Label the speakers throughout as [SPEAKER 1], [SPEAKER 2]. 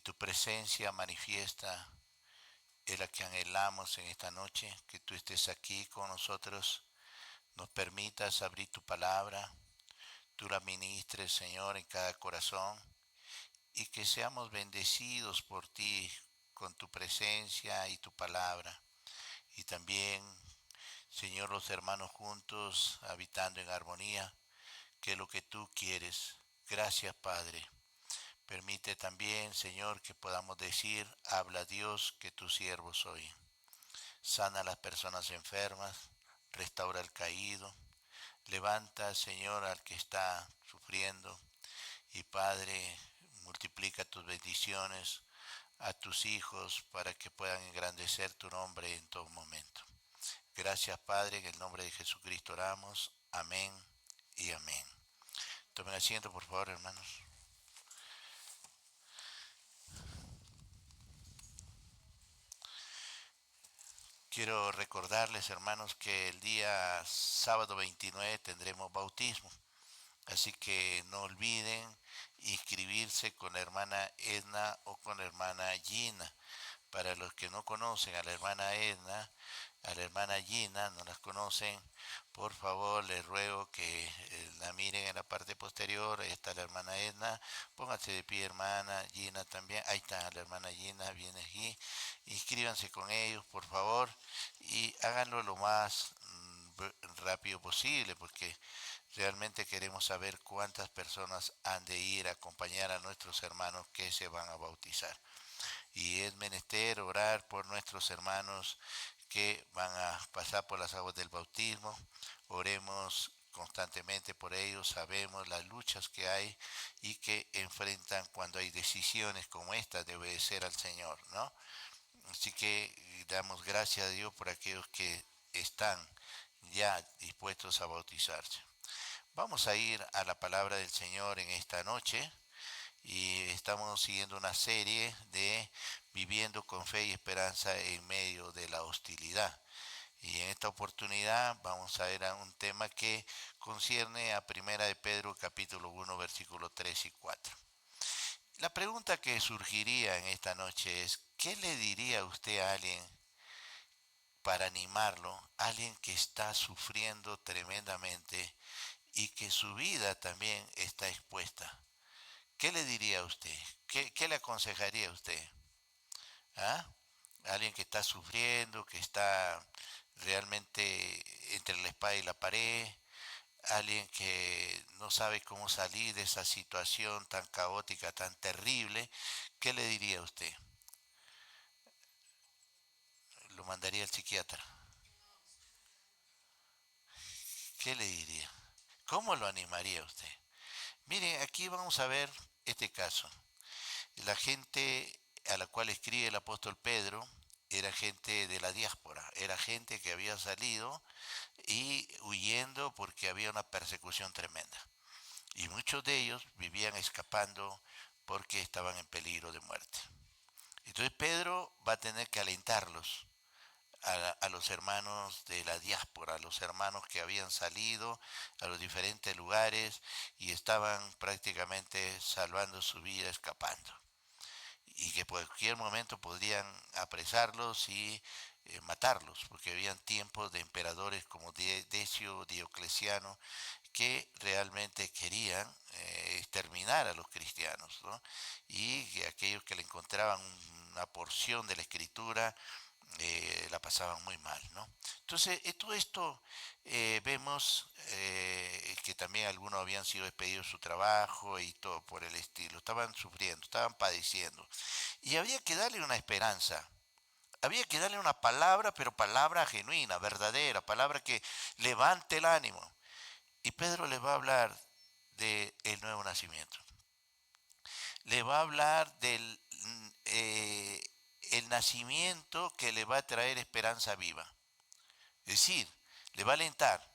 [SPEAKER 1] tu presencia manifiesta es la que anhelamos en esta noche, que tú estés aquí con nosotros, nos permitas abrir tu palabra, tú la ministres, Señor, en cada corazón, y que seamos bendecidos por ti con tu presencia y tu palabra. Y también, Señor, los hermanos juntos, habitando en armonía, que es lo que tú quieres. Gracias, Padre. Permite también, Señor, que podamos decir, habla Dios, que tu siervo soy. Sana a las personas enfermas, restaura al caído, levanta, Señor, al que está sufriendo. Y Padre, multiplica tus bendiciones a tus hijos para que puedan engrandecer tu nombre en todo momento. Gracias, Padre, en el nombre de Jesucristo oramos. Amén y amén. Tomen asiento, por favor, hermanos. Quiero recordarles, hermanos, que el día sábado 29 tendremos bautismo. Así que no olviden inscribirse con la hermana Edna o con la hermana Gina. Para los que no conocen a la hermana Edna, a la hermana Gina, no las conocen, por favor les ruego que la miren en la parte posterior. Ahí está la hermana Edna, pónganse de pie, hermana Gina también. Ahí está la hermana Gina, viene aquí. Inscríbanse con ellos, por favor, y háganlo lo más rápido posible, porque realmente queremos saber cuántas personas han de ir a acompañar a nuestros hermanos que se van a bautizar. Y es menester orar por nuestros hermanos que van a pasar por las aguas del bautismo. Oremos constantemente por ellos, sabemos las luchas que hay y que enfrentan cuando hay decisiones como esta de obedecer al Señor, ¿no? Así que damos gracias a Dios por aquellos que están ya dispuestos a bautizarse. Vamos a ir a la palabra del Señor en esta noche y estamos siguiendo una serie de viviendo con fe y esperanza en medio de la hostilidad. Y en esta oportunidad vamos a ver a un tema que concierne a Primera de Pedro capítulo 1 versículos 3 y 4. La pregunta que surgiría en esta noche es, ¿qué le diría usted a alguien para animarlo? Alguien que está sufriendo tremendamente y que su vida también está expuesta. ¿Qué le diría a usted? ¿Qué le aconsejaría a usted? ¿Ah? Alguien que está sufriendo, que está realmente entre la espada y la pared, alguien que no sabe cómo salir de esa situación tan caótica, tan terrible, ¿qué le diría a usted? Lo mandaría al psiquiatra. ¿Qué le diría? ¿Cómo lo animaría usted? Miren, aquí vamos a ver este caso. La gente a la cual escribe el apóstol Pedro era gente de la diáspora, era gente que había salido y huyendo porque había una persecución tremenda. Y muchos de ellos vivían escapando porque estaban en peligro de muerte. Entonces Pedro va a tener que alentarlos a los hermanos de la diáspora, a los hermanos que habían salido a los diferentes lugares y estaban prácticamente salvando su vida escapando. Y que por cualquier momento podrían apresarlos y matarlos, porque habían tiempos de emperadores como Decio, Diocleciano, que realmente querían exterminar a los cristianos, ¿no? Y que aquellos que le encontraban una porción de la escritura la pasaban muy mal, ¿no? Entonces, todo esto vemos que también algunos habían sido despedidos de su trabajo y todo por el estilo, estaban sufriendo, estaban padeciendo. Y había que darle una esperanza, había que darle una palabra, pero palabra genuina, verdadera, palabra que levante el ánimo. Y Pedro les va a hablar del nuevo nacimiento. Le va a hablar del el nacimiento que le va a traer esperanza viva. Es decir, le va a alentar,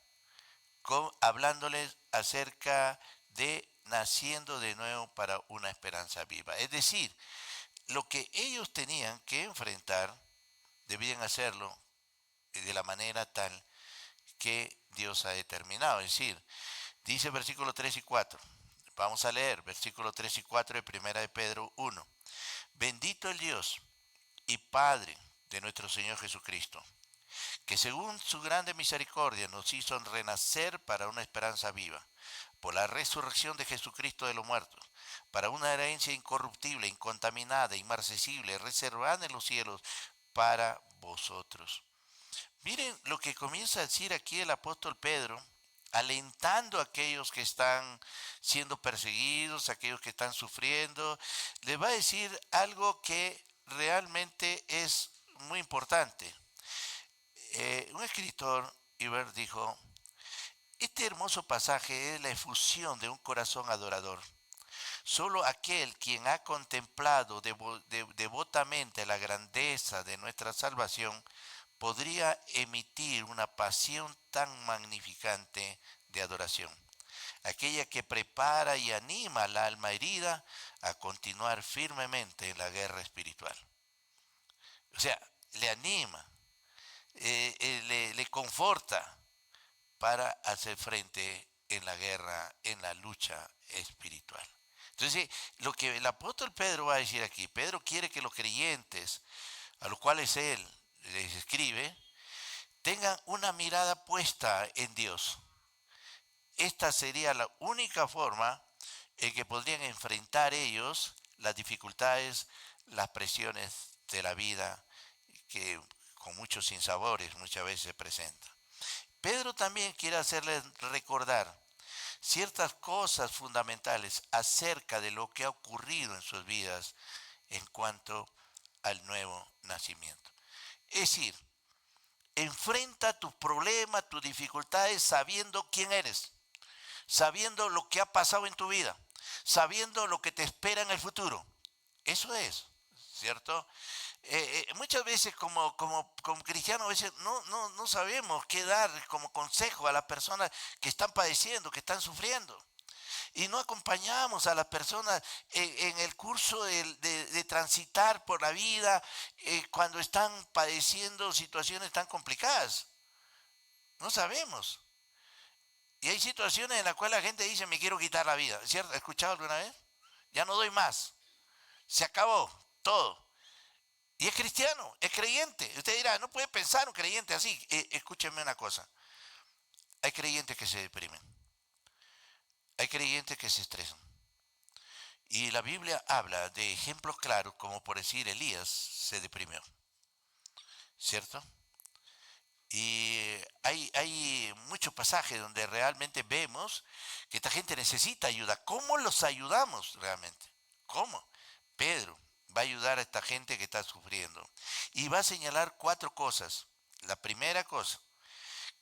[SPEAKER 1] hablándoles acerca de naciendo de nuevo para una esperanza viva. Es decir, lo que ellos tenían que enfrentar, debían hacerlo de la manera tal que Dios ha determinado. Es decir, dice versículos 3 y 4. Vamos a leer versículos 3 y 4 de Primera de Pedro 1. bendito el Dios y Padre de nuestro Señor Jesucristo, que según su grande misericordia nos hizo renacer para una esperanza viva, por la resurrección de Jesucristo de los muertos, para una herencia incorruptible, incontaminada, inmarcesible, reservada en los cielos para vosotros. Miren lo que comienza a decir aquí el apóstol Pedro, alentando a aquellos que están siendo perseguidos, a aquellos que están sufriendo. Les va a decir algo que realmente es muy importante. Un escritor, Ibert, dijo: este hermoso pasaje es la efusión de un corazón adorador. Solo aquel quien ha contemplado devotamente la grandeza de nuestra salvación podría emitir una pasión tan magnificante de adoración, aquella que prepara y anima al alma herida a continuar firmemente en la guerra espiritual. O sea, le anima, le conforta para hacer frente en la guerra, en la lucha espiritual. Entonces, lo que el apóstol Pedro va a decir aquí, Pedro quiere que los creyentes, a los cuales él les escribe, tengan una mirada puesta en Dios. Esta sería la única forma en que podrían enfrentar ellos las dificultades, las presiones de la vida que con muchos sinsabores muchas veces se presentan. Pedro también quiere hacerles recordar ciertas cosas fundamentales acerca de lo que ha ocurrido en sus vidas en cuanto al nuevo nacimiento. Es decir, enfrenta tus problemas, tus dificultades sabiendo quién eres, sabiendo lo que ha pasado en tu vida, sabiendo lo que te espera en el futuro. Eso es, ¿cierto? Muchas veces como cristianos a veces no sabemos qué dar como consejo a las personas que están padeciendo, que están sufriendo. Y no acompañamos a las personas en el curso de transitar por la vida cuando están padeciendo situaciones tan complicadas. No sabemos. Y hay situaciones en las cuales la gente dice: me quiero quitar la vida. ¿Cierto? ¿Has escuchado alguna vez? Ya no doy más. Se acabó todo. Y es cristiano, es creyente. Usted dirá: no puede pensar un creyente así. Escúchenme una cosa. Hay creyentes que se deprimen. Hay creyentes que se estresan. Y la Biblia habla de ejemplos claros, como por decir Elías se deprimió. ¿Cierto? Y hay muchos pasajes donde realmente vemos que esta gente necesita ayuda. ¿Cómo los ayudamos realmente? ¿Cómo? Pedro va a ayudar a esta gente que está sufriendo. Y va a señalar 4 cosas. La primera cosa,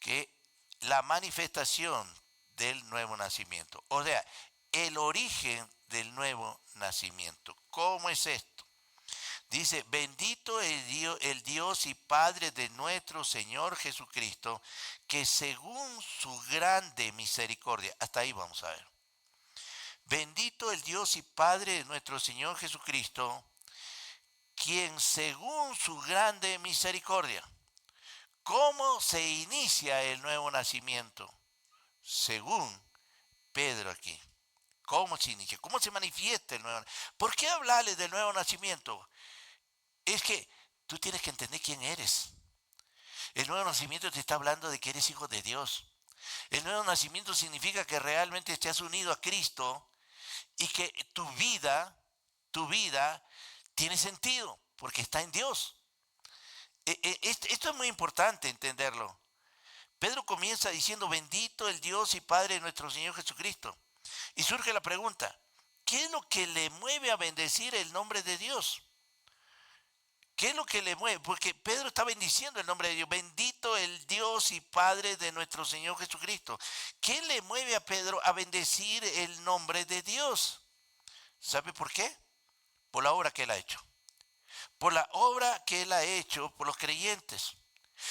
[SPEAKER 1] que la manifestación del nuevo nacimiento. O sea, el origen del nuevo nacimiento. ¿Cómo es esto? Dice: bendito el Dios y Padre de nuestro Señor Jesucristo, que según su grande misericordia, hasta ahí vamos a ver. Bendito el Dios y Padre de nuestro Señor Jesucristo, quien según su grande misericordia. ¿Cómo se inicia el nuevo nacimiento? Según Pedro aquí. ¿Cómo se inicia? ¿Cómo se manifiesta el nuevo nacimiento? ¿Por qué hablarles del nuevo nacimiento? Es que tú tienes que entender quién eres. El nuevo nacimiento te está hablando de que eres hijo de Dios. El nuevo nacimiento significa que realmente te has unido a Cristo y que tu vida tiene sentido porque está en Dios. Esto es muy importante entenderlo. Pedro comienza diciendo: bendito el Dios y Padre de nuestro Señor Jesucristo. Y surge la pregunta: ¿qué es lo que le mueve a bendecir el nombre de Dios? ¿Qué es lo que le mueve? Porque Pedro está bendiciendo el nombre de Dios. Bendito el Dios y Padre de nuestro Señor Jesucristo. ¿Qué le mueve a Pedro a bendecir el nombre de Dios? ¿Sabe por qué? Por la obra que él ha hecho. Por la obra que él ha hecho por los creyentes.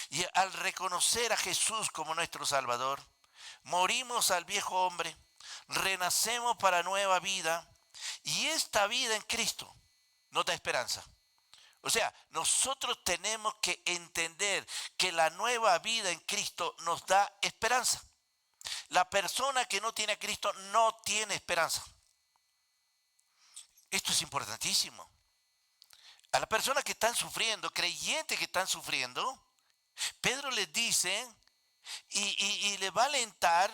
[SPEAKER 1] Y al reconocer a Jesús como nuestro Salvador, morimos al viejo hombre, renacemos para nueva vida, y esta vida en Cristo nos da esperanza. O sea, nosotros tenemos que entender que la nueva vida en Cristo nos da esperanza. La persona que no tiene a Cristo no tiene esperanza. Esto es importantísimo. A las personas que están sufriendo, creyentes que están sufriendo, Pedro les dice y les va a alentar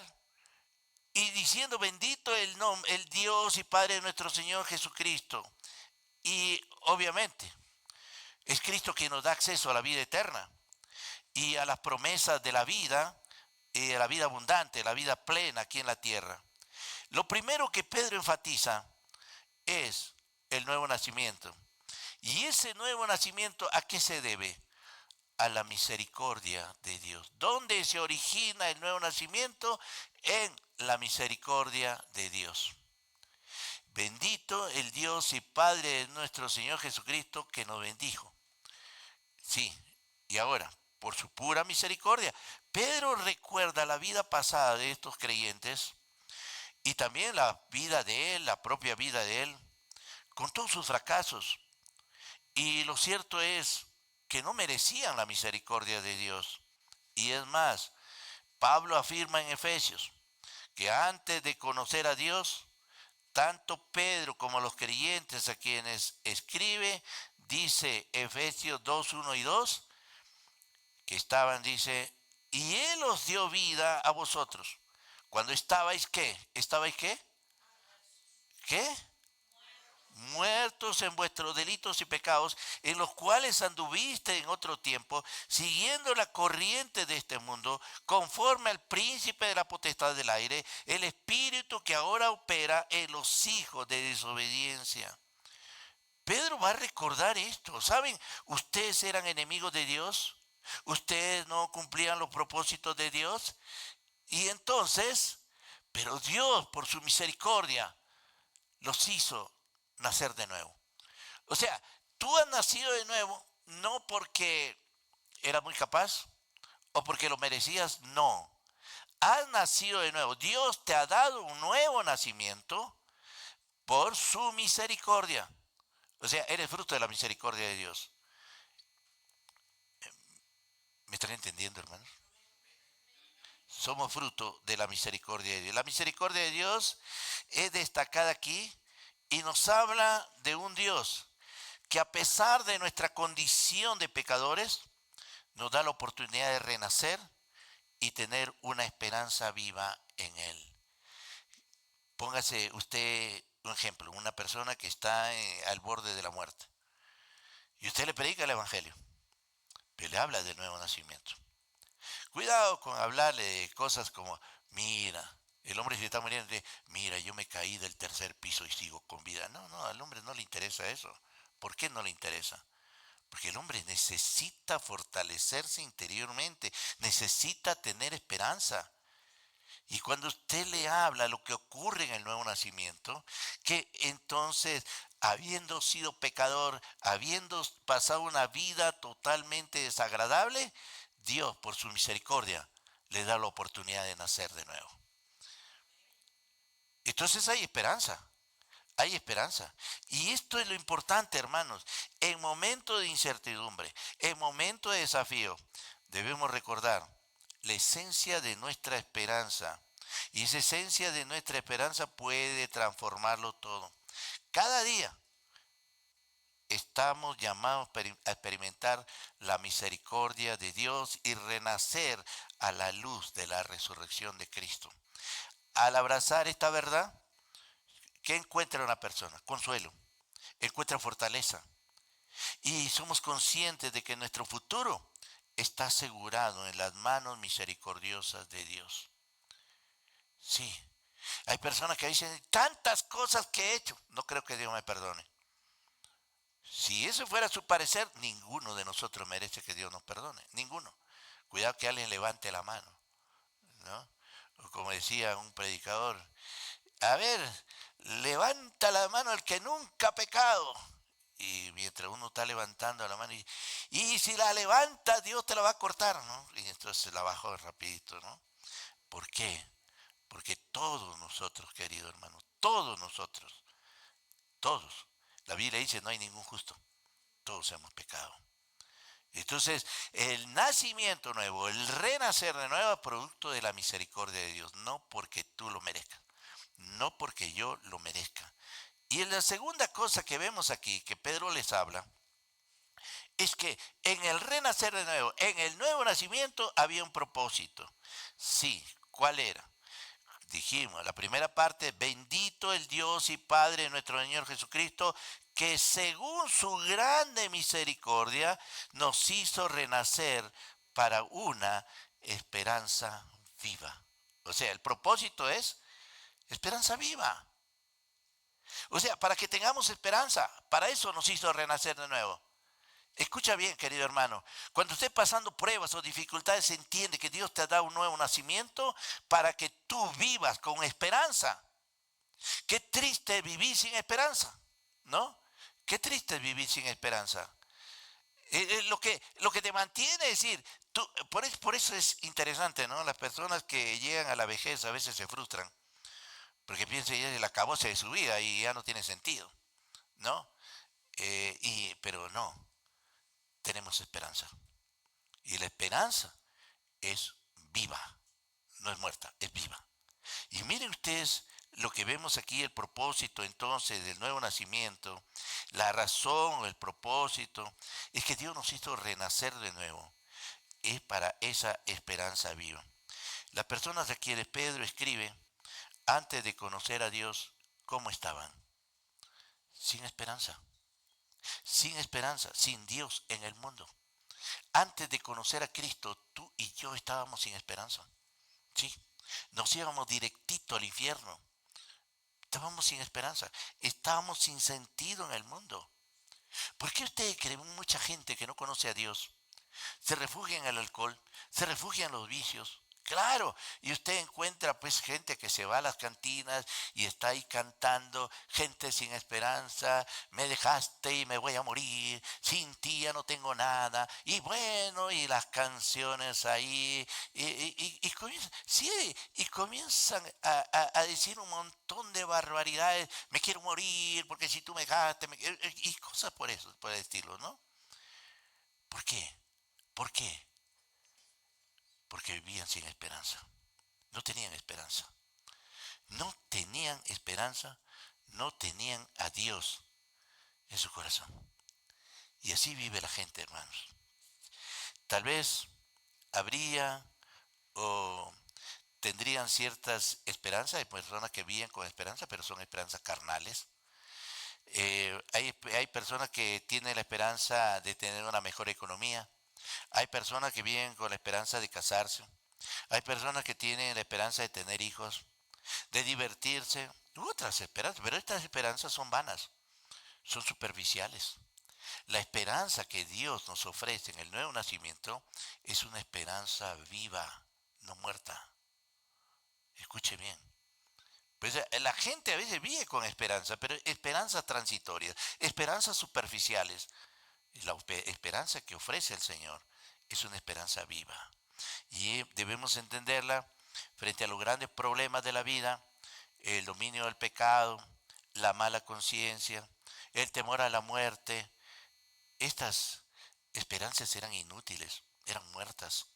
[SPEAKER 1] y diciendo bendito el Dios y Padre de nuestro Señor Jesucristo. Y obviamente es Cristo quien nos da acceso a la vida eterna y a las promesas de la vida, y de la vida abundante, la vida plena aquí en la tierra. Lo primero que Pedro enfatiza es el nuevo nacimiento. Y ese nuevo nacimiento, ¿a qué se debe? A la misericordia de Dios. ¿Dónde se origina el nuevo nacimiento? En la misericordia de Dios. Bendito el Dios y Padre de nuestro Señor Jesucristo que nos bendijo. Sí, y ahora, por su pura misericordia. Pedro recuerda la vida pasada de estos creyentes y también la vida de él, la propia vida de él, con todos sus fracasos. Y lo cierto es que no merecían la misericordia de Dios. Y es más, Pablo afirma en Efesios que antes de conocer a Dios, tanto Pedro como los creyentes a quienes escribe, dice Efesios 2, 1 y 2, que estaban, dice, y Él os dio vida a vosotros. Cuando estabais, ¿qué? ¿Estabais qué? ¿Qué? Muertos en vuestros delitos y pecados, en los cuales anduviste en otro tiempo, siguiendo la corriente de este mundo, conforme al príncipe de la potestad del aire, el espíritu que ahora opera en los hijos de desobediencia. Pedro va a recordar esto. ¿Saben? Ustedes eran enemigos de Dios. Ustedes no cumplían los propósitos de Dios. Y entonces, pero Dios, por su misericordia, los hizo nacer de nuevo. O sea, tú has nacido de nuevo no porque eras muy capaz o porque lo merecías, no. Has nacido de nuevo. Dios te ha dado un nuevo nacimiento por su misericordia. O sea, eres fruto de la misericordia de Dios. ¿Me están entendiendo, hermanos? Somos fruto de la misericordia de Dios. La misericordia de Dios es destacada aquí y nos habla de un Dios que a pesar de nuestra condición de pecadores, nos da la oportunidad de renacer y tener una esperanza viva en Él. Póngase usted un ejemplo, una persona que está al borde de la muerte y usted le predica el Evangelio, pero le habla del nuevo nacimiento. Cuidado con hablarle de cosas como, mira, el hombre se está muriendo, mira, yo me caí del tercer piso y sigo con vida. No, no, al hombre no le interesa eso. ¿Por qué no le interesa? Porque el hombre necesita fortalecerse interiormente, necesita tener esperanza. Y cuando usted le habla lo que ocurre en el nuevo nacimiento, que entonces, habiendo sido pecador, habiendo pasado una vida totalmente desagradable, Dios, por su misericordia, le da la oportunidad de nacer de nuevo. Entonces hay esperanza. Hay esperanza. Y esto es lo importante, hermanos. En momentos de incertidumbre, en momentos de desafío, debemos recordar la esencia de nuestra esperanza. Y esa esencia de nuestra esperanza puede transformarlo todo. Cada día estamos llamados a experimentar la misericordia de Dios y renacer a la luz de la resurrección de Cristo. Al abrazar esta verdad, ¿qué encuentra una persona? Consuelo, encuentra fortaleza. Y somos conscientes de que nuestro futuro está asegurado en las manos misericordiosas de Dios. Sí, hay personas que dicen, tantas cosas que he hecho, no creo que Dios me perdone. Si eso fuera su parecer, ninguno de nosotros merece que Dios nos perdone, ninguno. Cuidado que alguien levante la mano, ¿no? O como decía un predicador, a ver, levanta la mano el que nunca ha pecado. Y mientras uno está levantando la mano, y si la levanta, Dios te la va a cortar, ¿no? Y entonces la bajó rapidito, ¿no? ¿Por qué? Porque todos nosotros, querido hermano, todos nosotros, todos, la Biblia dice, no hay ningún justo, todos hemos pecado. Entonces, el nacimiento nuevo, el renacer de nuevo, es producto de la misericordia de Dios, no porque tú lo merezcas, no porque yo lo merezca. Y en la segunda cosa que vemos aquí, que Pedro les habla, Es que en el renacer de nuevo, en el nuevo nacimiento había un propósito. Sí, ¿cuál era? Dijimos, la primera parte, bendito el Dios y Padre de nuestro Señor Jesucristo, que según su grande misericordia nos hizo renacer para una esperanza viva. O sea, el propósito es esperanza viva. O sea, para que tengamos esperanza, para eso nos hizo renacer de nuevo. Escucha bien, querido hermano, cuando esté pasando pruebas o dificultades, entiende que Dios te ha dado un nuevo nacimiento para que tú vivas con esperanza. Qué triste vivir sin esperanza, ¿no? Qué triste vivir sin esperanza. Lo que te mantiene es decir, por eso es interesante, ¿no? Las personas que llegan a la vejez a veces se frustran, porque piensan ya el acabose de su vida y ya no tiene sentido, ¿no? Pero no, tenemos esperanza. Y la esperanza es viva, no es muerta, es viva. Y miren ustedes lo que vemos aquí, el propósito entonces del nuevo nacimiento, la razón, el propósito, es que Dios nos hizo renacer de nuevo. Es para esa esperanza viva. Las personas a quienes Pedro escribe, antes de conocer a Dios, ¿cómo estaban? Sin esperanza, sin esperanza, sin Dios en el mundo. Antes de conocer a Cristo, tú y yo estábamos sin esperanza. Sí, nos íbamos directito al infierno. Estábamos sin esperanza, estábamos sin sentido en el mundo. ¿Por qué ustedes creen mucha gente que no conoce a Dios se refugia en el alcohol, se refugia en los vicios? Claro, y usted encuentra pues gente que se va a las cantinas y está ahí cantando, gente sin esperanza, me dejaste y me voy a morir, sin ti ya no tengo nada, y bueno, y las canciones ahí, sí, y comienzan a decir un montón de barbaridades, me quiero morir porque si tú me dejaste, y cosas por eso, por el estilo, ¿no? ¿Por qué? ¿Por qué? Porque vivían sin esperanza. No tenían esperanza. No tenían esperanza, no tenían a Dios en su corazón. Y así vive la gente, hermanos. Tal vez habría o tendrían ciertas esperanzas, hay personas que viven con esperanza, pero son esperanzas carnales. Hay personas que tienen la esperanza de tener una mejor economía. Hay personas que viven con la esperanza de casarse. Hay personas que tienen la esperanza de tener hijos, de divertirse, otras esperanzas, pero estas esperanzas son vanas, son superficiales. La esperanza que Dios nos ofrece en el nuevo nacimiento es una esperanza viva, no muerta. Escuche bien. Pues la gente a veces vive con esperanza, pero esperanzas transitorias, esperanzas superficiales. Y la esperanza que ofrece el Señor es una esperanza viva. Y debemos entenderla frente a los grandes problemas de la vida, el dominio del pecado, la mala conciencia, el temor a la muerte. Estas esperanzas eran inútiles, eran muertas.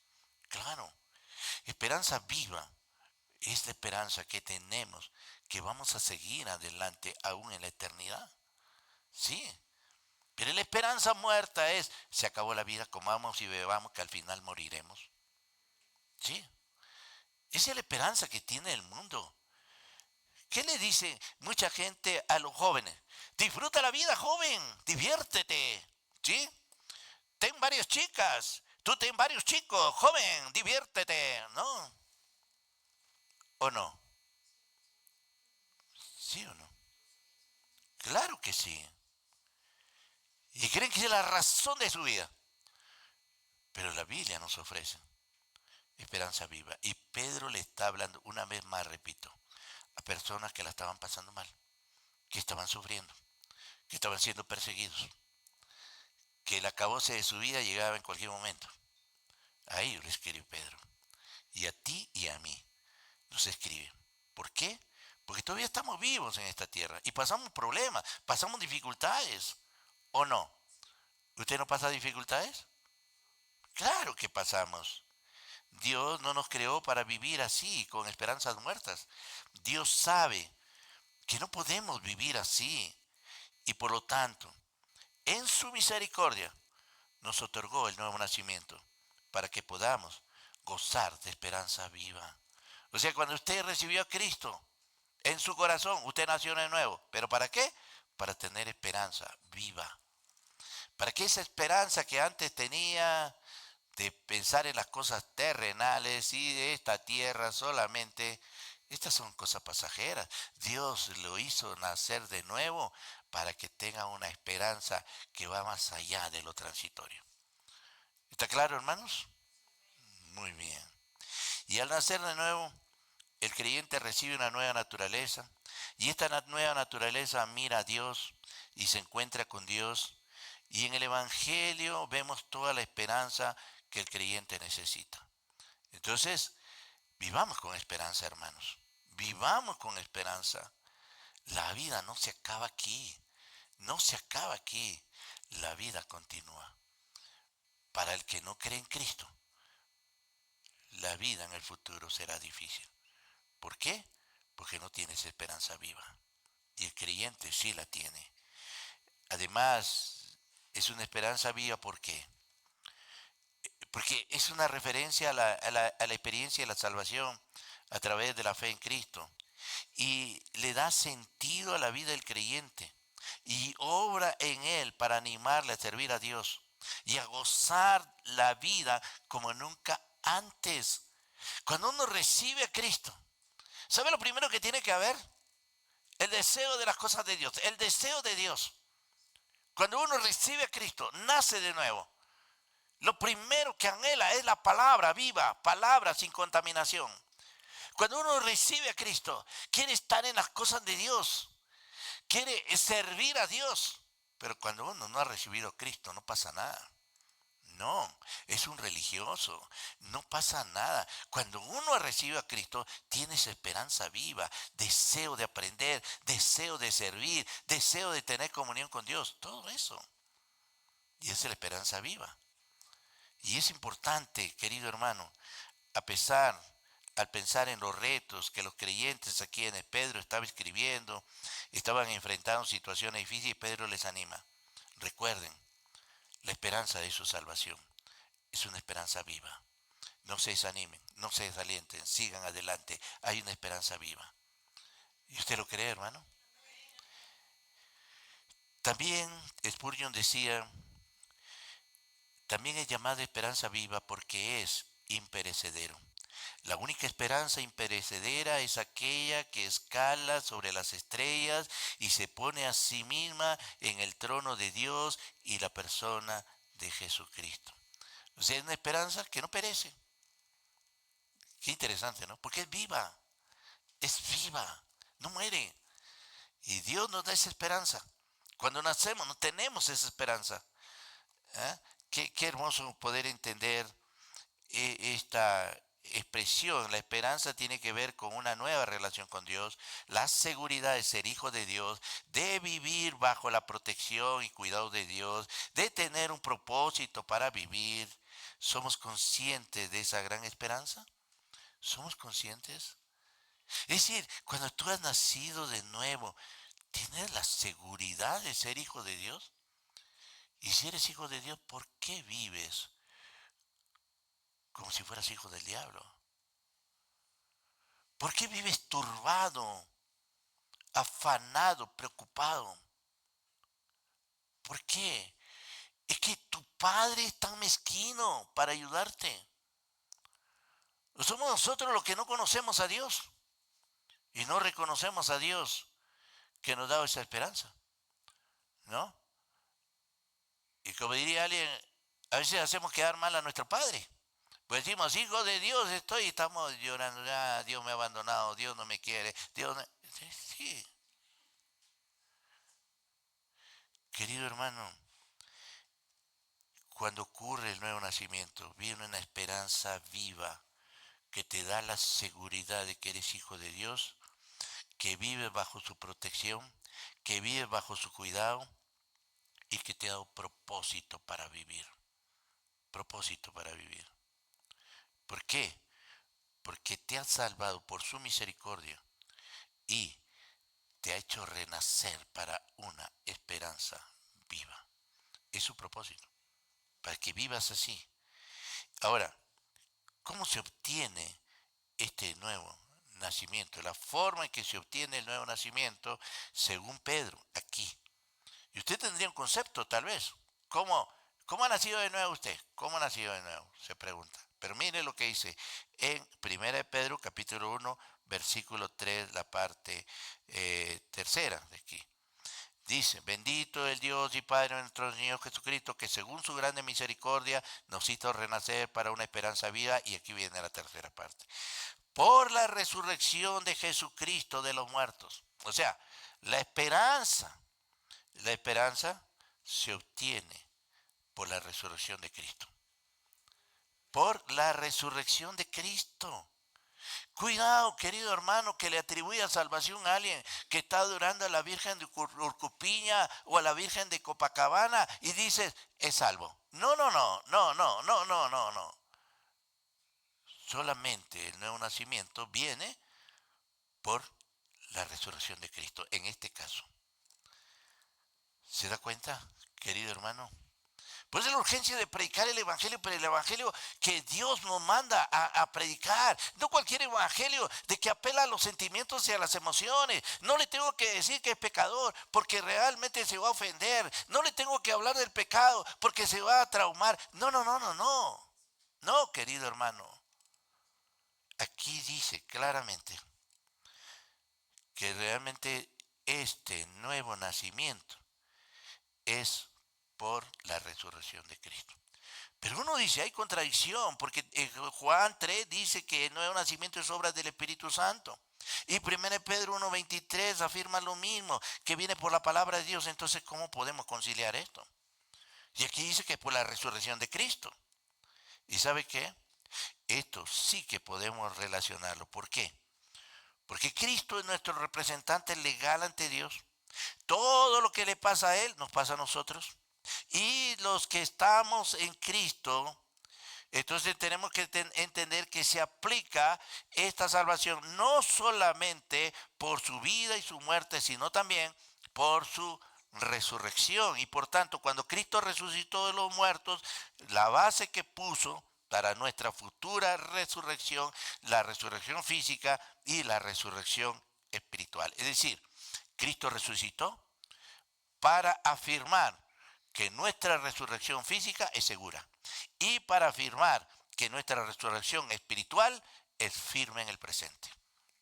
[SPEAKER 1] Claro, esperanza viva es la esperanza que tenemos, que vamos a seguir adelante aún en la eternidad. Sí, pero la esperanza muerta es, se acabó la vida, comamos y bebamos que al final moriremos. Sí, esa es la esperanza que tiene el mundo. ¿Qué le dice mucha gente a los jóvenes? Disfruta la vida, joven, diviértete. ¿Sí? Ten varias chicas, tú ten varios chicos, joven, diviértete. ¿No? ¿O no? ¿Sí o no? Claro que sí. Y creen que es la razón de su vida. Pero la Biblia nos ofrece esperanza viva. Y Pedro le está hablando, una vez más repito, a personas que la estaban pasando mal, que estaban sufriendo, que estaban siendo perseguidos, que el acabose de su vida llegaba en cualquier momento. A ellos le escribe Pedro. Y a ti y a mí nos escribe. ¿Por qué? Porque todavía estamos vivos en esta tierra y pasamos problemas, pasamos dificultades. ¿O no? ¿Usted no pasa dificultades? Claro que pasamos. Dios no nos creó para vivir así, con esperanzas muertas. Dios sabe que no podemos vivir así. Y por lo tanto, en su misericordia, nos otorgó el nuevo nacimiento para que podamos gozar de esperanza viva. O sea, cuando usted recibió a Cristo en su corazón, usted nació de nuevo. ¿Pero para qué? Para tener esperanza viva. Para que esa esperanza que antes tenía de pensar en las cosas terrenales y de esta tierra solamente, estas son cosas pasajeras. Dios lo hizo nacer de nuevo para que tenga una esperanza que va más allá de lo transitorio. ¿Está claro, hermanos? Muy bien. Y al nacer de nuevo, el creyente recibe una nueva naturaleza y esta nueva naturaleza mira a Dios y se encuentra con Dios. Y en el Evangelio vemos toda la esperanza que el creyente necesita. Entonces, vivamos con esperanza, hermanos. Vivamos con esperanza. La vida no se acaba aquí. No se acaba aquí. La vida continúa. Para el que no cree en Cristo, la vida en el futuro será difícil. ¿Por qué? Porque no tienes esperanza viva. Y el creyente sí la tiene. Además, es una esperanza viva porque es una referencia a la experiencia de la salvación a través de la fe en Cristo. Y le da sentido a la vida del creyente. Y obra en él para animarle a servir a Dios y a gozar la vida como nunca antes. Cuando uno recibe a Cristo, ¿sabe lo primero que tiene que haber? El deseo de las cosas de Dios, el deseo de Dios. Cuando uno recibe a Cristo, nace de nuevo. Lo primero que anhela es la palabra viva, palabra sin contaminación. Cuando uno recibe a Cristo, quiere estar en las cosas de Dios, quiere servir a Dios. Pero cuando uno no ha recibido a Cristo, no pasa nada. No, es un religioso, no pasa nada. Cuando uno recibe a Cristo, tienes esperanza viva, deseo de aprender, deseo de servir, deseo de tener comunión con Dios, todo eso. Y esa es la esperanza viva. Y es importante, querido hermano, al pensar en los retos que los creyentes aquí en el Pedro estaba escribiendo, estaban enfrentando situaciones difíciles, Pedro les anima. Recuerden, la esperanza de su salvación es una esperanza viva. No se desanimen, no se desalienten, sigan adelante. Hay una esperanza viva. ¿Y usted lo cree, hermano? También Spurgeon decía, también es llamada esperanza viva porque es imperecedero. La única esperanza imperecedera es aquella que escala sobre las estrellas y se pone a sí misma en el trono de Dios y la persona de Jesucristo. O sea, es una esperanza que no perece. Qué interesante, ¿no? Porque es viva, no muere. Y Dios nos da esa esperanza. Cuando nacemos no tenemos esa esperanza. ¿Eh? Qué hermoso poder entender esta expresión. La esperanza tiene que ver con una nueva relación con Dios, la seguridad de ser hijo de Dios, de vivir bajo la protección y cuidado de Dios, de tener un propósito para vivir. ¿Somos conscientes de esa gran esperanza? ¿Somos conscientes? Es decir, cuando tú has nacido de nuevo, ¿tienes la seguridad de ser hijo de Dios? Y si eres hijo de Dios, ¿por qué vives como si fueras hijo del diablo? ¿Por qué vives turbado, afanado, preocupado? ¿Por qué? Es que tu padre es tan mezquino para ayudarte. Somos nosotros los que no conocemos a Dios y no reconocemos a Dios que nos da esa esperanza, ¿no? Y como diría alguien, a veces hacemos quedar mal a nuestro padre. Pues decimos, hijo de Dios estoy y estamos llorando, ya Dios me ha abandonado, Dios no me quiere, Dios no... Sí, sí. Querido hermano, cuando ocurre el nuevo nacimiento, viene una esperanza viva que te da la seguridad de que eres hijo de Dios, que vives bajo su protección, que vives bajo su cuidado y que te ha dado propósito para vivir. Propósito para vivir. ¿Por qué? Porque te ha salvado por su misericordia y te ha hecho renacer para una esperanza viva. Es su propósito. para que vivas así. Ahora, ¿cómo se obtiene este nuevo nacimiento? La forma en que se obtiene el nuevo nacimiento, según Pedro, aquí. Y usted tendría un concepto, tal vez. ¿Cómo, cómo ha nacido de nuevo usted? ¿Cómo ha nacido de nuevo? Se pregunta. Pero mire lo que dice en 1 de Pedro, capítulo 1, versículo 3, la parte tercera de aquí. Dice, bendito el Dios y Padre de nuestro Señor Jesucristo, que según su grande misericordia nos hizo renacer para una esperanza viva. Y aquí viene la tercera parte. Por la resurrección de Jesucristo de los muertos. O sea, la esperanza se obtiene por la resurrección de Cristo. Por la resurrección de Cristo. Cuidado, querido hermano, que le atribuya salvación a alguien que está adorando a la Virgen de Urcupiña o a la Virgen de Copacabana y dices, es salvo. No, no, no, no, no, no, no, no, no. Solamente el nuevo nacimiento viene por la resurrección de Cristo, en este caso. ¿Se da cuenta, querido hermano? Por eso la urgencia de predicar el Evangelio, pero el Evangelio que Dios nos manda a predicar. No cualquier Evangelio de que apela a los sentimientos y a las emociones. No le tengo que decir que es pecador porque realmente se va a ofender. No le tengo que hablar del pecado porque se va a traumar. No, no, no, no, no. No, querido hermano. Aquí dice claramente que realmente este nuevo nacimiento es por la resurrección de Cristo. Pero uno dice, hay contradicción, porque Juan 3 dice que el nuevo nacimiento es obra del Espíritu Santo. Y 1 Pedro 1:23 afirma lo mismo, que viene por la palabra de Dios. Entonces, ¿cómo podemos conciliar esto? Y aquí dice que es por la resurrección de Cristo. ¿Y sabe qué? Esto sí que podemos relacionarlo. ¿Por qué? Porque Cristo es nuestro representante legal ante Dios. Todo lo que le pasa a Él nos pasa a nosotros. Y los que estamos en Cristo, entonces tenemos que entender que se aplica esta salvación no solamente por su vida y su muerte, sino también por su resurrección. Y por tanto, cuando Cristo resucitó de los muertos, la base que puso para nuestra futura resurrección, la resurrección física y la resurrección espiritual. Es decir, Cristo resucitó para afirmar que nuestra resurrección física es segura y para afirmar que nuestra resurrección espiritual es firme en el presente.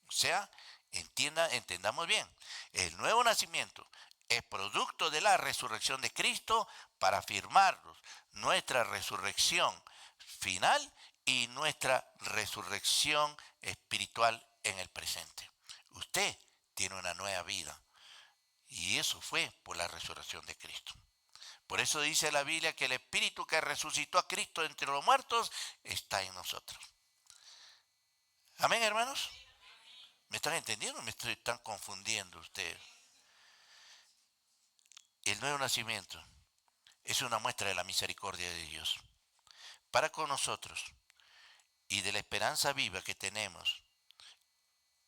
[SPEAKER 1] O sea, entendamos bien, el nuevo nacimiento es producto de la resurrección de Cristo para afirmarnos nuestra resurrección final y nuestra resurrección espiritual en el presente. Usted tiene una nueva vida y eso fue por la resurrección de Cristo. Por eso dice la Biblia que el Espíritu que resucitó a Cristo entre los muertos está en nosotros. Amén, hermanos. ¿Me están entendiendo o me están confundiendo ustedes? El nuevo nacimiento es una muestra de la misericordia de Dios para con nosotros y de la esperanza viva que tenemos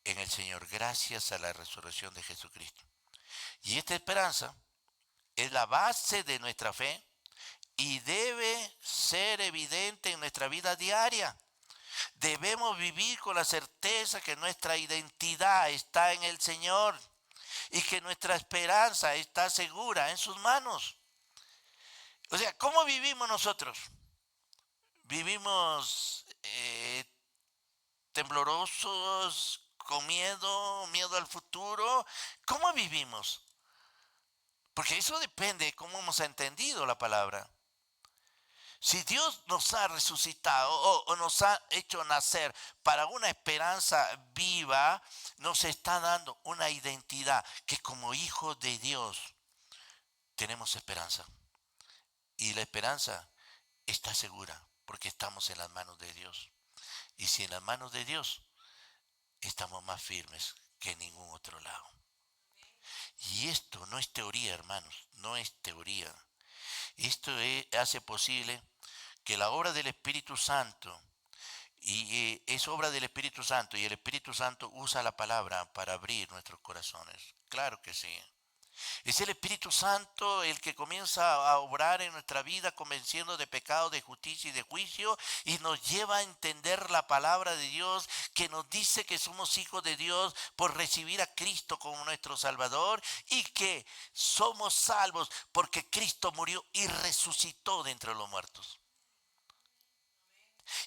[SPEAKER 1] en el Señor gracias a la resurrección de Jesucristo. Y esta esperanza es la base de nuestra fe y debe ser evidente en nuestra vida diaria. Debemos vivir con la certeza que nuestra identidad está en el Señor y que nuestra esperanza está segura en sus manos. O sea, ¿cómo vivimos nosotros? ¿Vivimos temblorosos, con miedo, miedo al futuro? ¿Cómo vivimos? Porque eso depende de cómo hemos entendido la palabra. Si Dios nos ha resucitado o nos ha hecho nacer para una esperanza viva, nos está dando una identidad que como hijos de Dios tenemos esperanza. Y la esperanza está segura porque estamos en las manos de Dios. Y si en las manos de Dios, estamos más firmes que en ningún otro lado. Y esto no es teoría, hermanos, no es teoría. Esto hace posible que la obra del Espíritu Santo, y es obra del Espíritu Santo, y el Espíritu Santo usa la palabra para abrir nuestros corazones. Claro que sí. Es el Espíritu Santo el que comienza a obrar en nuestra vida, convenciendo de pecado, de justicia y de juicio, y nos lleva a entender la palabra de Dios, que nos dice que somos hijos de Dios por recibir a Cristo como nuestro Salvador, y que somos salvos porque Cristo murió y resucitó de entre los muertos.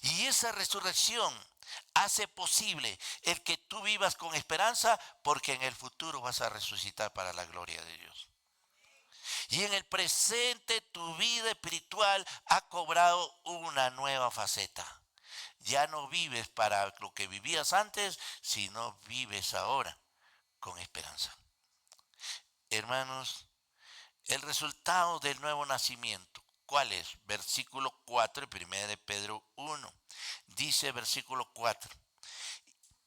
[SPEAKER 1] Y esa resurrección hace posible el que tú vivas con esperanza, porque en el futuro vas a resucitar para la gloria de Dios. Y en el presente tu vida espiritual ha cobrado una nueva faceta. Ya no vives para lo que vivías antes, sino vives ahora con esperanza. Hermanos, el resultado del nuevo nacimiento, ¿cuál es? Versículo 4, 1 de Pedro 1. Dice versículo 4.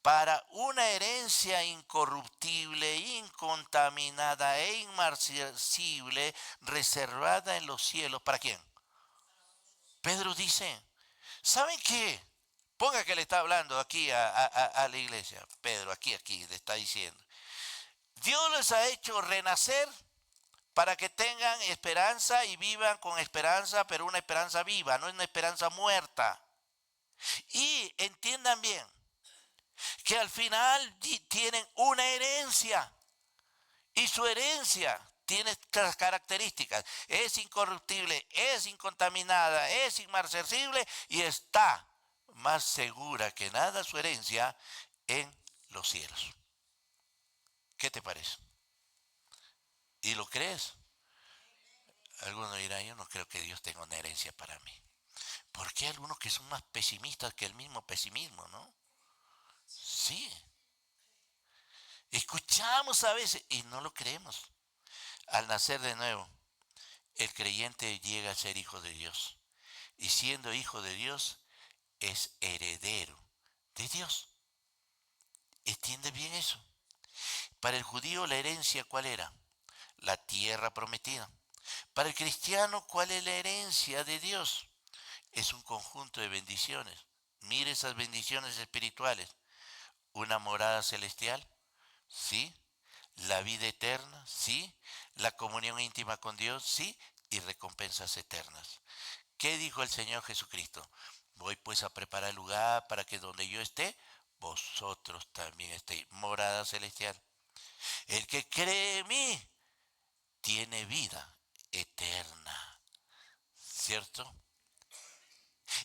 [SPEAKER 1] Para una herencia incorruptible, incontaminada e inmarcesible, reservada en los cielos. ¿Para quién? Pedro dice, ¿saben qué? Ponga que le está hablando aquí a la iglesia. Pedro, aquí, le está diciendo. Dios les ha hecho renacer para que tengan esperanza y vivan con esperanza, pero una esperanza viva, no es una esperanza muerta. Y entiendan bien, que al final tienen una herencia, y su herencia tiene estas características: es incorruptible, es incontaminada, es inmarcesible y está más segura que nada su herencia en los cielos. ¿Qué te parece? ¿Y lo crees? Algunos dirán, yo no creo que Dios tenga una herencia para mí. Porque hay algunos que son más pesimistas que el mismo pesimismo, ¿no? Sí. Escuchamos a veces y no lo creemos. Al nacer de nuevo, el creyente llega a ser hijo de Dios. Y siendo hijo de Dios, es heredero de Dios. ¿Entiende bien eso? Para el judío la herencia, ¿cuál era? La tierra prometida. Para el cristiano, ¿cuál es la herencia de Dios? Es un conjunto de bendiciones. Mire esas bendiciones espirituales. Una morada celestial, ¿sí? La vida eterna, ¿sí? La comunión íntima con Dios, ¿sí? Y recompensas eternas. ¿Qué dijo el Señor Jesucristo? Voy pues a preparar lugar para que donde yo esté, vosotros también estéis. Morada celestial. El que cree en mí tiene vida eterna. ¿Cierto?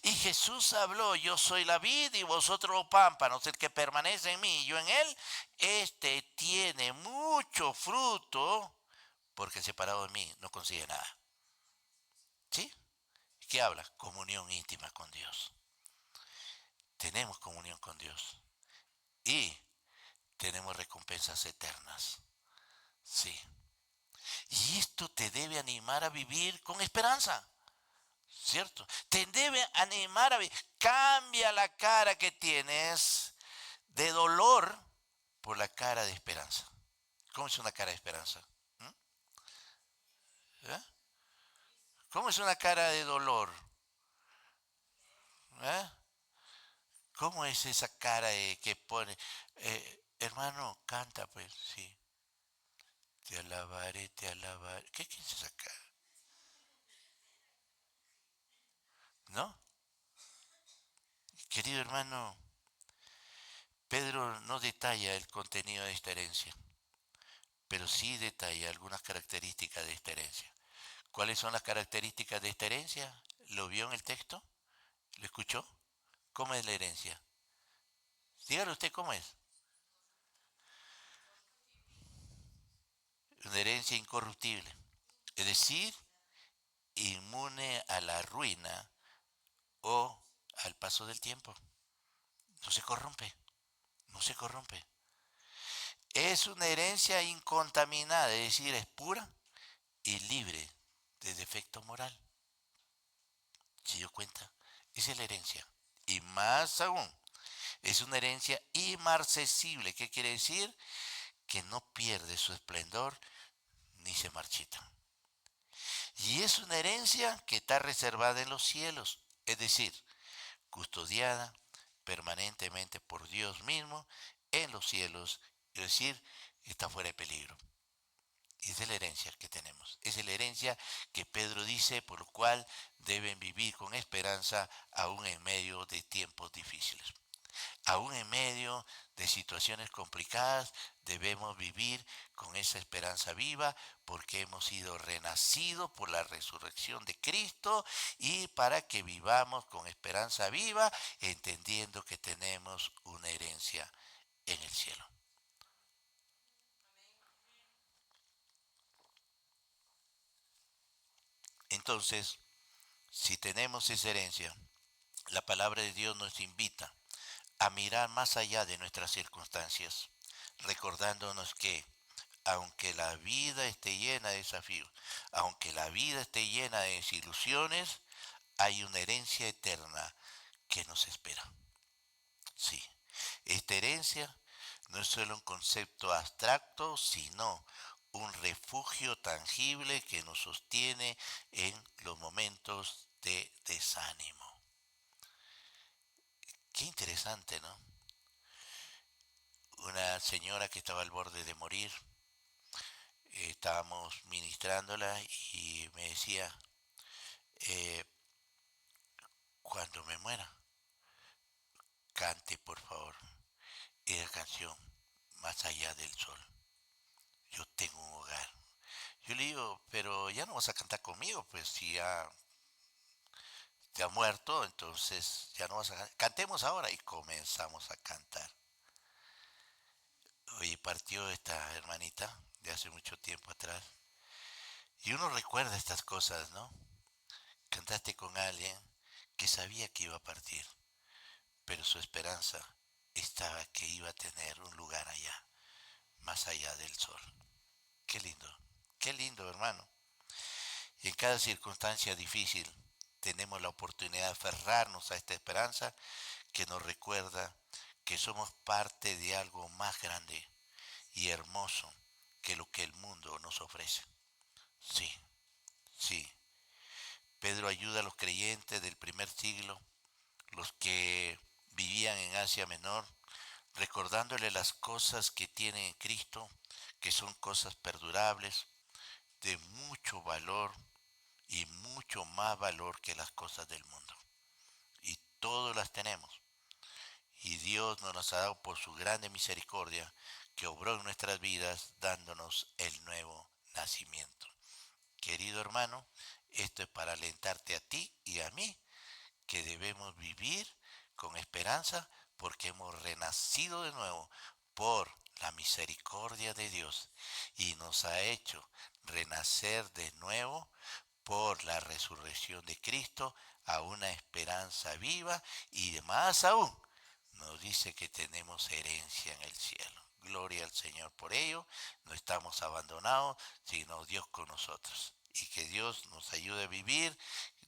[SPEAKER 1] Y Jesús habló, yo soy la vid y vosotros los pámpanos, el que permanece en mí y yo en él, este tiene mucho fruto, porque separado de mí no consigue nada. ¿Sí? ¿Qué habla? Comunión íntima con Dios. Tenemos comunión con Dios y tenemos recompensas eternas. Sí. Y esto te debe animar a vivir con esperanza. ¿Cierto? Te debe animar a vivir. Cambia la cara que tienes de dolor por la cara de esperanza. ¿Cómo es una cara de esperanza? ¿Mm? ¿Eh? ¿Cómo es una cara de dolor? ¿Eh? ¿Cómo es esa cara que pone? Hermano, canta pues, sí. Te alabaré, te alabaré. ¿Qué es esa cara? ¿No? Querido hermano, Pedro no detalla el contenido de esta herencia, pero sí detalla algunas características de esta herencia. ¿Cuáles son las características de esta herencia? ¿Lo vio en el texto? ¿Lo escuchó? ¿Cómo es la herencia? Dígale usted cómo es. Una herencia incorruptible, es decir, inmune a la ruina o al paso del tiempo. No se corrompe, no se corrompe. Es una herencia incontaminada, es decir, es pura y libre de defecto moral. ¿Se dio cuenta? Esa es la herencia. Y más aún, es una herencia inmarcesible. ¿Qué quiere decir? Que no pierde su esplendor ni se marchita. Y es una herencia que está reservada en los cielos, es decir, custodiada permanentemente por Dios mismo en los cielos, es decir, está fuera de peligro. Y esa es la herencia que tenemos. Esa es la herencia que Pedro dice, por lo cual deben vivir con esperanza aún en medio de tiempos difíciles. Aún en medio de situaciones complicadas, debemos vivir con esa esperanza viva porque hemos sido renacidos por la resurrección de Cristo y para que vivamos con esperanza viva, entendiendo que tenemos una herencia en el cielo. Entonces, si tenemos esa herencia, la palabra de Dios nos invita a mirar más allá de nuestras circunstancias, recordándonos que aunque la vida esté llena de desafíos, aunque la vida esté llena de desilusiones, hay una herencia eterna que nos espera. Sí, esta herencia no es solo un concepto abstracto, sino un refugio tangible que nos sostiene en los momentos de desánimo. Qué interesante, ¿no? Una señora que estaba al borde de morir, estábamos ministrándola y me decía, eh, cuando me muera, cante por favor esa canción, Más allá del sol. Yo tengo un hogar. Yo le digo, pero ya no vas a cantar conmigo, pues si ya te ha muerto, entonces ya no vas a cantar. Cantemos ahora y comenzamos a cantar. Oye, partió esta hermanita de hace mucho tiempo atrás. Y uno recuerda estas cosas, ¿no? Cantaste con alguien que sabía que iba a partir, pero su esperanza estaba que iba a tener un lugar allá, más allá del sol. Qué lindo hermano. Y en cada circunstancia difícil tenemos la oportunidad de aferrarnos a esta esperanza que nos recuerda que somos parte de algo más grande y hermoso que lo que el mundo nos ofrece. Sí, sí. Pedro ayuda a los creyentes del primer siglo, los que vivían en Asia Menor, recordándole las cosas que tienen en Cristo, que son cosas perdurables, de mucho valor y mucho más valor que las cosas del mundo. Y todas las tenemos. Y Dios nos las ha dado por su grande misericordia que obró en nuestras vidas dándonos el nuevo nacimiento. Querido hermano, esto es para alentarte a ti y a mí que debemos vivir con esperanza porque hemos renacido de nuevo por la misericordia de Dios y nos ha hecho renacer de nuevo por la resurrección de Cristo a una esperanza viva y más aún nos dice que tenemos herencia en el cielo. Gloria al Señor por ello, no estamos abandonados, sino Dios con nosotros. Y que Dios nos ayude a vivir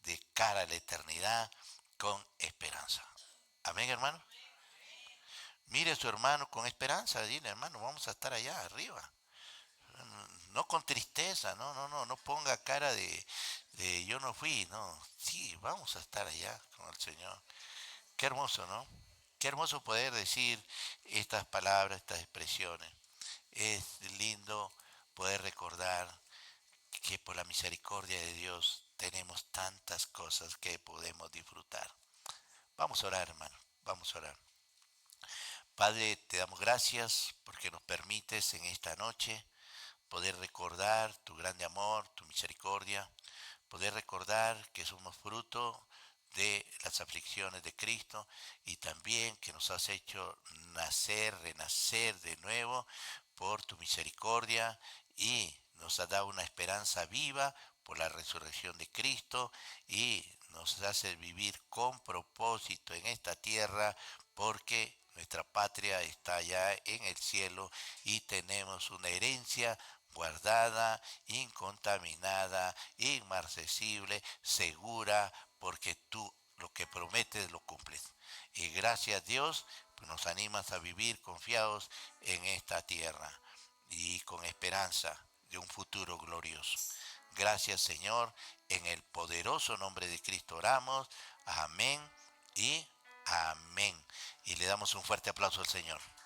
[SPEAKER 1] de cara a la eternidad con esperanza. Amén, hermano. Mire a su hermano con esperanza, dile, hermano, vamos a estar allá arriba. No con tristeza, no ponga cara de yo no fui, no. Sí, vamos a estar allá con el Señor. Qué hermoso, ¿no? Qué hermoso poder decir estas palabras, estas expresiones. Es lindo poder recordar que por la misericordia de Dios tenemos tantas cosas que podemos disfrutar. Vamos a orar, hermano, vamos a orar. Padre, te damos gracias porque nos permites en esta noche poder recordar tu grande amor, tu misericordia, poder recordar que somos fruto de las aflicciones de Cristo y también que nos has hecho nacer, renacer de nuevo por tu misericordia y nos has dado una esperanza viva por la resurrección de Cristo y nos hace vivir con propósito en esta tierra porque nuestra patria está allá en el cielo y tenemos una herencia guardada, incontaminada, inmarcesible, segura, porque tú lo que prometes lo cumples. Y gracias a Dios nos animas a vivir confiados en esta tierra y con esperanza de un futuro glorioso. Gracias Señor, en el poderoso nombre de Cristo oramos. Amén y amén. Y le damos un fuerte aplauso al Señor.